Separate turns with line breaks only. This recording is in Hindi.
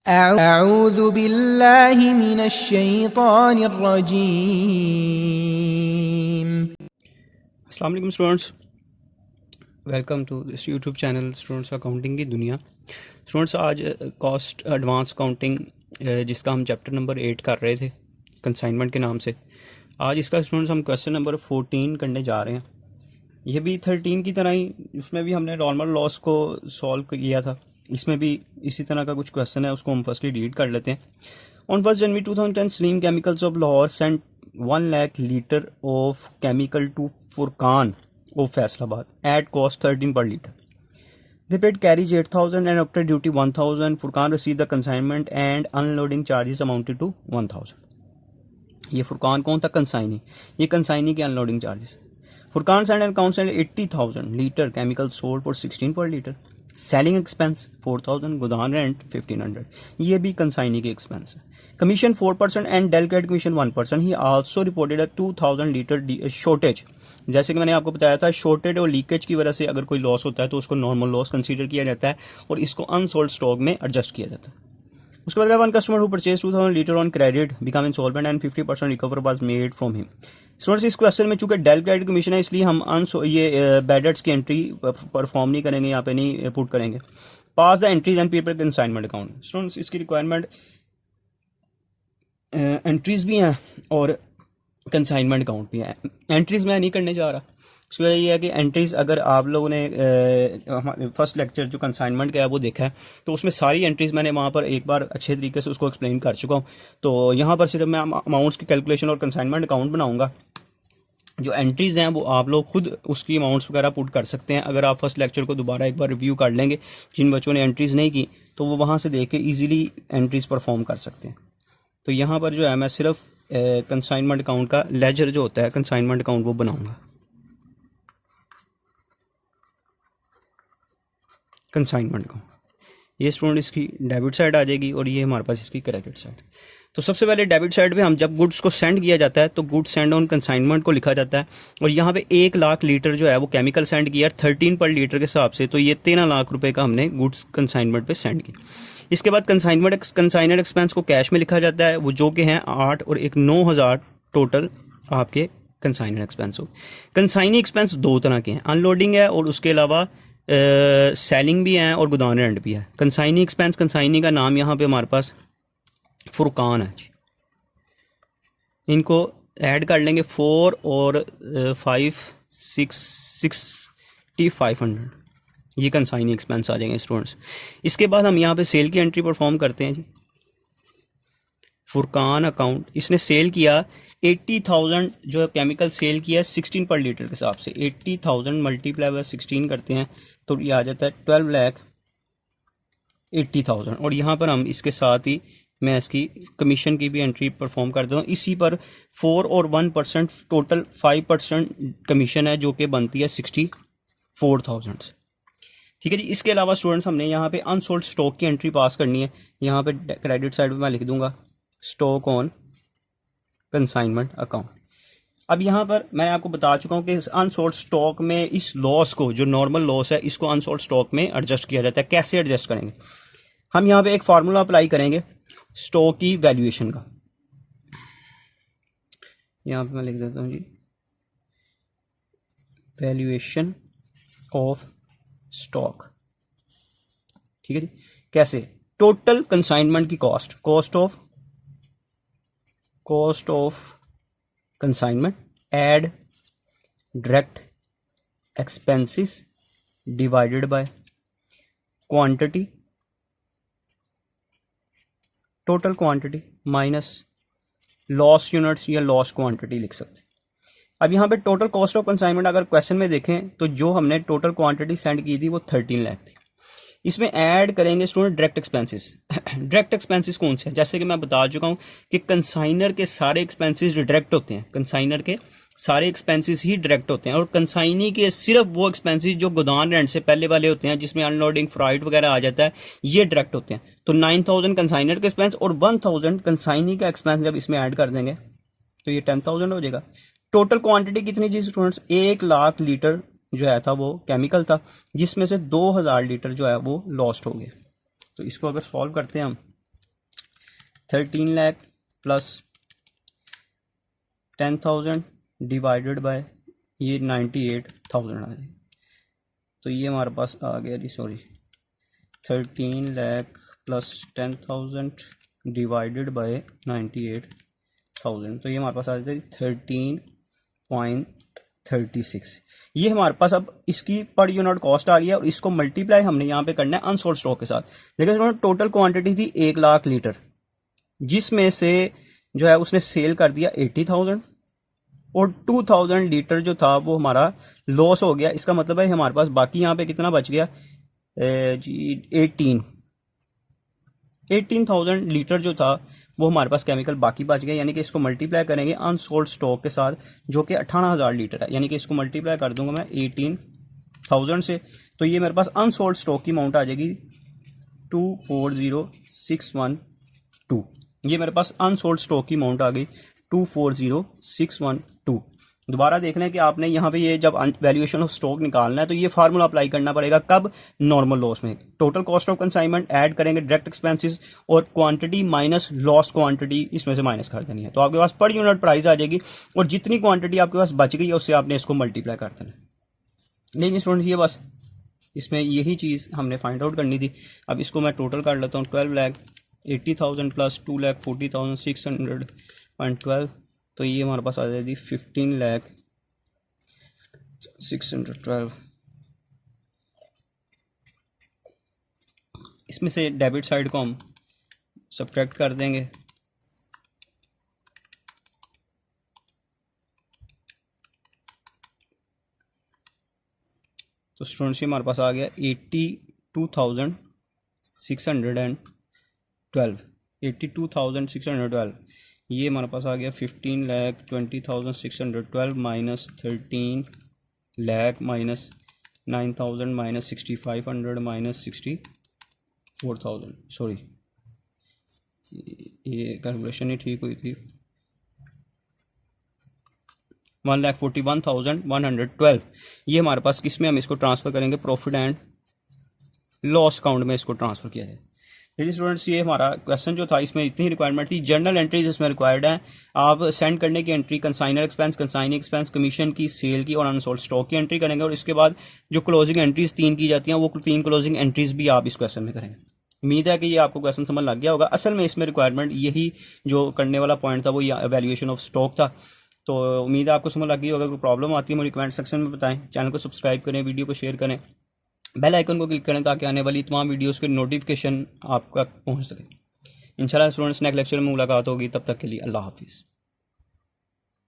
अऊज़ु बिल्लाहि मिनश शैतानिर रजीम।
अस्सलाम वालेकुम students, welcome to this YouTube channel students accounting की दुनिया। स्टूडेंट्स आज कॉस्ट एडवांस काउंटिंग जिसका हम चैप्टर नंबर 8 कर रहे थे कंसाइनमेंट के नाम से, आज इसका स्टूडेंट्स हम क्वेश्चन नंबर 14 करने जा रहे हैं। ये भी 13 की तरह ही, इसमें भी हमने नॉर्मल लॉस को सॉल्व किया था, इसमें भी इसी तरह का कुछ क्वेश्चन है, उसको हम फर्स्टली रीड कर लेते हैं। On 1 January 2010 Saleem Chemicals of Lahore sent 1 lakh liter of chemical to Furqan of Faisalabad at cost 13 per liter. They paid carriage 8,000 and after duty 1,000. Furqan received the consignment and unloading charges amounted to 1,000. ये फुरकान कौन था? कंसाइनी। ये कंसाइनी के unloading charges. Furqan sent and account sent 80,000 liter chemical sold for 16 per liter. Selling expense 4,000, गोदाम रेंट 1,500, ये भी कंसाइनी के एक्सपेंस है। Commission 4% and del credit commission 1%। He also reported a 2,000 litre shortage. जैसे कि मैंने आपको बताया था, शॉर्टेज और लीकेज की वजह से अगर कोई लॉस होता है तो उसको नॉर्मल लॉस कंसीडर किया जाता है और इसको अनसोल्ड स्टॉक में एडजस्ट किया जाता है। उसके बाद one customer who purchase 2,000 litre on credit become insolvent and 50% recover was made from him. Students, इस क्वेश्चन में चूंकि डेल क्रेडिट कमीशन है इसलिए हम ये बैड डेट्स की एंट्री परफॉर्म नहीं करेंगे, यहाँ पे नहीं पुट करेंगे। Pass the entries and prepare consignment account. Students, इसकी रिक्वायरमेंट एंट्रीज भी हैं और कंसाइनमेंट अकाउंट भी है। एंट्रीज मैं नहीं करने जा रहा, उसकी वजह ये है कि एंट्रीज अगर आप लोगों ने फर्स्ट लेक्चर जो कंसाइनमेंट का है वो देखा है तो उसमें सारी एंट्रीज मैंने वहाँ पर एक बार अच्छे तरीके से उसको एक्सप्लेन कर चुका हूँ। तो यहाँ पर सिर्फ मैं अमाउंट्स की कैलकुलेशन और कंसाइनमेंट अकाउंट बनाऊँगा। जो एंट्रीज़ हैं वो आप लोग खुद उसकी अमाउंट्स वगैरह पुट कर सकते हैं। अगर आप फर्स्ट लेक्चर को दोबारा एक बार रिव्यू कर लेंगे, जिन बच्चों ने एंट्रीज़ नहीं की तो वो वहाँ से देख के ईजिली एंट्रीज़ परफॉर्म कर सकते हैं। तो यहाँ पर जो है मैं सिर्फ कंसाइनमेंट अकाउंट का लेजर जो होता है कंसाइनमेंट अकाउंट वो बनाऊँगा। कंसाइनमेंट अकाउंट, ये स्टूडेंट इसकी डेबिट साइड आ जाएगी और ये हमारे पास इसकी क्रेडिट साइड। तो सबसे पहले डेबिट साइड पे हम जब गुड्स को सेंड किया जाता है तो गुड्स सेंड ऑन कंसाइनमेंट को लिखा जाता है और यहाँ पे 1 लाख लीटर जो है वो केमिकल सेंड किया 13 पर लीटर के हिसाब से, तो ये 13 लाख रुपए का हमने गुड्स कंसाइनमेंट पे सेंड किया। इसके बाद कंसाइनर एक्सपेंस को कैश में लिखा जाता है, वो जो कि हैं 8 और एक 9,000 टोटल आपके कंसाइनर एक्सपेंस हो। कंसाइनी एक्सपेंस 2 तरह के हैं, अनलोडिंग है और उसके अलावा सेलिंग भी है और गोदाम रेंट भी है। कंसाइनी एक्सपेंस, कंसाइनी का नाम यहाँ पे हमारे पास फुरकान है जी। इनको ऐड कर लेंगे 4 और 5 6,500, ये कंसाइनी एक्सपेंस आ जाएंगे स्टूडेंट्स। इसके बाद हम यहाँ पे सेल की एंट्री परफॉर्म करते हैं जी। फुरकान अकाउंट, इसने सेल किया 80,000 जो केमिकल सेल किया 16 पर लीटर के हिसाब से। 80,000 मल्टीप्लाई बाय 16 करते हैं तो ये आ जाता है 12,80,000 और यहाँ पर हम इसके साथ ही मैं इसकी कमीशन की भी एंट्री परफॉर्म कर देता हूँ। इसी पर 4 और 1% टोटल 5% कमीशन है जो कि बनती है 64,000 से। ठीक है जी। इसके अलावा स्टूडेंट्स हमने यहाँ पे अनसोल्ड स्टॉक की एंट्री पास करनी है। यहाँ पे क्रेडिट साइड में मैं लिख दूंगा स्टॉक ऑन कंसाइनमेंट अकाउंट। अब यहाँ पर मैं आपको बता चुका हूँ कि अनसोल्ड स्टॉक में इस लॉस को, जो नॉर्मल लॉस है, इसको अनसोल्ड स्टॉक में एडजस्ट किया जाता है। कैसे एडजस्ट करेंगे? हम यहाँ पे एक फार्मूला अप्लाई करेंगे स्टॉक की वैल्यूएशन का। यहाँ पे मैं लिख देता हूँ जी, वैल्यूएशन ऑफ स्टॉक। ठीक है जी। कैसे? टोटल कंसाइनमेंट की cost, cost of consignment add direct expenses divided by quantity, total quantity minus loss units या लॉस क्वांटिटी लिख सकते हैं। अब यहाँ पे टोटल कॉस्ट ऑफ कंसाइनमेंट अगर क्वेश्चन में देखें तो जो हमने टोटल क्वांटिटी सेंड की थी वो 13 लाख थी। इसमें ऐड करेंगे student direct expenses. Direct expenses कौन से हैं? जैसे कि मैं बता चुका हूँ कि कंसाइनर के सारे एक्सपेंसेस डायरेक्ट होते हैं, कंसाइनर के सारे एक्सपेंसेस ही डायरेक्ट होते हैं और कंसाइनी के सिर्फ वो एक्सपेंसेस जो गोदाम रेंट से पहले वाले होते हैं, जिसमें अनलोडिंग फ्राइट वगैरह आ जाता है, ये डायरेक्ट होते हैं। तो 9,000 कंसाइनर के एक्सपेंस और 1,000 कंसाइनी का एक्सपेंस जब इसमें ऐड कर देंगे तो ये 10,000 हो जाएगा। टोटल क्वांटिटी कितनी थी स्टूडेंट्स? 1 लाख लीटर जो है था वो केमिकल था, जिसमें से 2,000 लीटर जो है वो लॉस्ट हो गया। तो इसको अगर सॉल्व करते हैं हम 13 लाख प्लस 10,000 डिवाइडेड बाय ये 98,000 आ जाए, तो ये हमारे पास आ गया जी, sorry 13 lakh plus 10,000 divided by 98,000, तो ये हमारे पास आ जाता है 13.36। ये हमारे पास अब इसकी पर यूनिट कॉस्ट आ गई है और इसको मल्टीप्लाई हमने यहाँ पे करना है अनसोल्ड स्टॉक के साथ। देखिए टोटल क्वांटिटी थी 1 लाख लीटर, जिसमें से जो है उसने सेल कर दिया 80,000 और 2,000 लीटर जो था वो हमारा लॉस हो गया। इसका मतलब है हमारे पास बाकी यहाँ पे कितना बच गया जी, 18,000 लीटर जो था वो हमारे पास केमिकल बाकी बच गया। यानी कि इसको मल्टीप्लाई करेंगे अनसोल्ड स्टॉक के साथ जो कि 18,000 लीटर है, यानी कि इसको मल्टीप्लाई कर दूंगा मैं 18,000 से, तो ये मेरे पास अनसोल्ड स्टॉक की अमाउंट आ जाएगी 240,612। ये मेरे पास अनसोल्ड स्टॉक की अमाउंट आ गई 240,612। दोबारा देख लें कि आपने यहाँ पे ये जब वैल्यूएशन ऑफ स्टॉक निकालना है तो ये फार्मूला अप्लाई करना पड़ेगा। कब? नॉर्मल लॉस में। Total cost of consignment add करेंगे, डायरेक्ट एक्सपेंसेस और क्वांटिटी माइनस लॉस्ट क्वांटिटी इसमें से माइनस कर देनी है, तो आपके पास पर यूनिट प्राइस आ जाएगी और जितनी क्वांटिटी आपके पास बच गई है उससे आपने इसको मल्टीप्लाई कर देना। लेकिन स्टूडेंट ये बस इसमें यही चीज़ हमने फाइंड आउट करनी थी। अब इसको मैं टोटल कर लेता हूँ, 12,80,000 प्लस 2,40,612, तो ये हमारे पास आ जाएगी 15,612। इसमें से डेबिट साइड को हम सब्ट्रैक्ट कर देंगे, तो स्टूडेंट्स ये हमारे पास आ गया 82,612। 82,612 ये हमारे पास आ गया 15,20,612 minus 13 lakh minus 9,000 minus 6,500 minus 64,000। Sorry ये कैलकुलेशन ही ठीक हुई थी। 1,41,112 ये हमारे पास किस में हम इसको ट्रांसफ़र करेंगे? प्रॉफिट एंड लॉस अकाउंट में इसको ट्रांसफ़र किया जाए। देखिए स्टूडेंट्स ये हमारा क्वेश्चन जो था इसमें इतनी रिक्वायरमेंट थी। जर्नल एंट्रीज इसमें रिक्वायर्ड है। आप सेंड करने की entry consignor expense, consigning expense, commission की, सेल की और अनसोल्ड स्टॉक की एंट्री करेंगे और इसके बाद जो क्लोजिंग एंट्रीज 3 की जाती हैं वो 3 क्लोजिंग एंट्रीज भी आप इस क्वेश्चन में करेंगे। उम्मीद है कि ये आपको क्वेश्चन समझ लग गया होगा। असल में इसमें रिक्वायरमेंट यही जो करने वाला पॉइंट था वो वैल्यूएशन ऑफ स्टॉक था। तो उम्मीद है आपको समझ लग गई होगा। कोई प्रॉब्लम आती है मुझे कमेंट सेक्शन में बताएं। चैनल को सब्सक्राइब करें, वीडियो को शेयर करें, बेल आइकन को क्लिक करें ताकि आने वाली तमाम वीडियोस के नोटिफिकेशन आप तक पहुंच सके। इंशाल्लाह स्टूडेंट्स नेक्स्ट लेक्चर में मुलाकात होगी, तब तक के लिए अल्लाह हाफिज़।